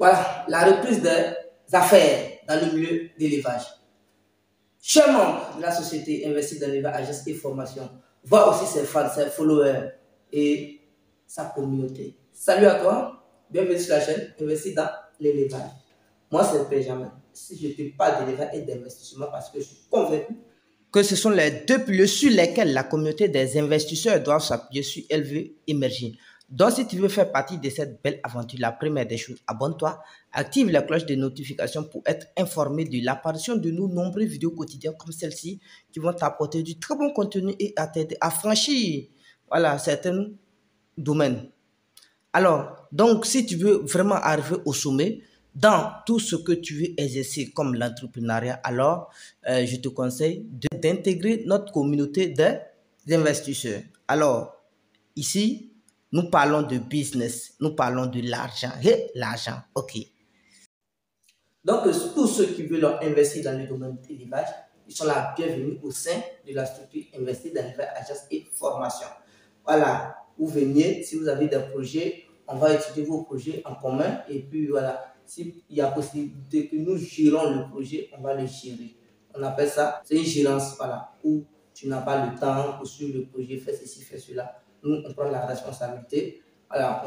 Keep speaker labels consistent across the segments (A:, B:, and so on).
A: Voilà, la reprise des affaires dans le milieu d'élevage. Chers membres de la société investie dans l'élevage, agence et formation, voit aussi ses fans, ses followers et sa communauté. Salut à toi, bienvenue sur la chaîne Investis dans l'élevage. Moi, c'est Benjamin. Si je te parle d'élevage et d'investissement, parce que je suis convaincu que ce sont les deux piliers sur lesquels la communauté des investisseurs doit s'appuyer sur elle veut émerger. Donc, si tu veux faire partie de cette belle aventure, la première des choses, abonne-toi, active la cloche de notification pour être informé de l'apparition de nos nombreuses vidéos quotidiennes comme celle-ci qui vont t'apporter du très bon contenu et à t'aider à franchir certains domaines. Alors, donc, si tu veux vraiment arriver au sommet dans tout ce que tu veux exercer comme l'entrepreneuriat, alors je te conseille d'intégrer notre communauté d'investisseurs. Alors, ici, nous parlons de business, nous parlons de l'argent. Et l'argent, ok. Donc, tous ceux qui veulent investir dans le domaine de l'élevage, ils sont la bienvenue au sein de la structure Investir dans l'élevage, agence et formation. Voilà, vous venez, si vous avez des projets, on va étudier vos projets en commun et puis voilà, s'il y a possibilité que nous gérons le projet, on va le gérer. On appelle ça, c'est une gérance, voilà, où tu n'as pas le temps pour suivre le projet, fais ceci, fais cela. Nous, on prend la responsabilité. Voilà,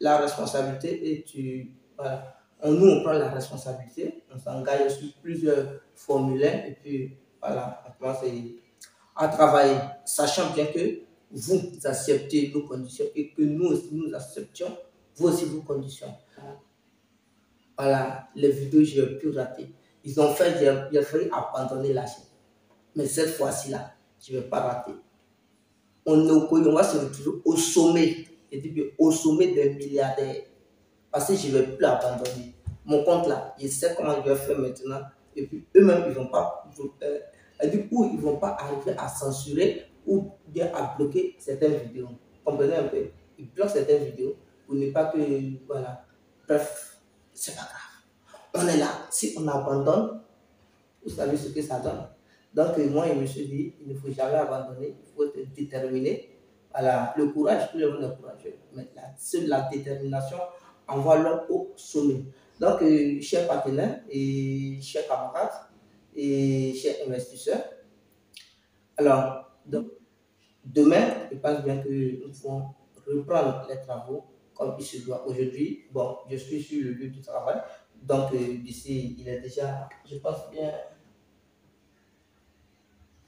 A: la responsabilité et voilà. Nous, on prend la responsabilité, on s'engage sur plusieurs formulaires et puis voilà, on commence à travailler, sachant bien que vous acceptez nos conditions et que nous aussi nous acceptions vous aussi vos conditions. Voilà, les vidéos, je n'ai plus raté. Ils ont fait, il a fallu abandonner la chaîne. Mais cette fois-ci là, je ne vais pas rater. On va se retrouver au sommet, et puis au sommet des milliardaires. Parce que je ne vais plus abandonner. Mon compte là, je sais comment je vais faire maintenant. Et puis eux-mêmes, ils ne vont pas, ils vont pas arriver à censurer ou bien à bloquer certaines vidéos. Comprenez un peu? Ils bloquent certaines vidéos pour ne pas que, voilà. Bref, c'est pas grave. On est là. Si on abandonne, vous savez ce que ça donne. Donc moi, je me suis dit, il ne faut jamais abandonner, il faut être déterminé. Voilà, le courage, tout le monde est courageux. Mais seule la détermination envoie l'homme au sommet. Donc, chers partenaires et chers camarades et chers investisseurs, alors, donc, demain, je pense bien que nous pouvons reprendre les travaux comme il se doit. Aujourd'hui, bon, je suis sur le lieu du travail. Donc, d'ici, il est déjà, je pense bien,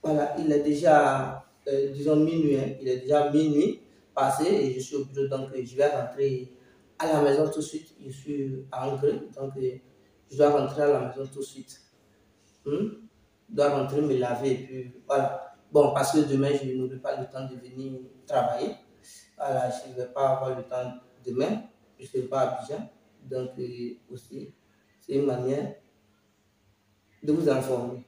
A: voilà, il est déjà, disons, minuit. Hein, il est déjà minuit passé et je suis au bureau. Donc, je vais rentrer à la maison tout de suite. Je suis à Angers. Donc, je dois rentrer à la maison tout de suite. Je dois rentrer, me laver et puis voilà. Bon, parce que demain, je n'aurai pas le temps de venir travailler. Voilà, je ne vais pas avoir le temps demain. Je ne serai pas à Abidjan. Donc, aussi, c'est une manière de vous informer.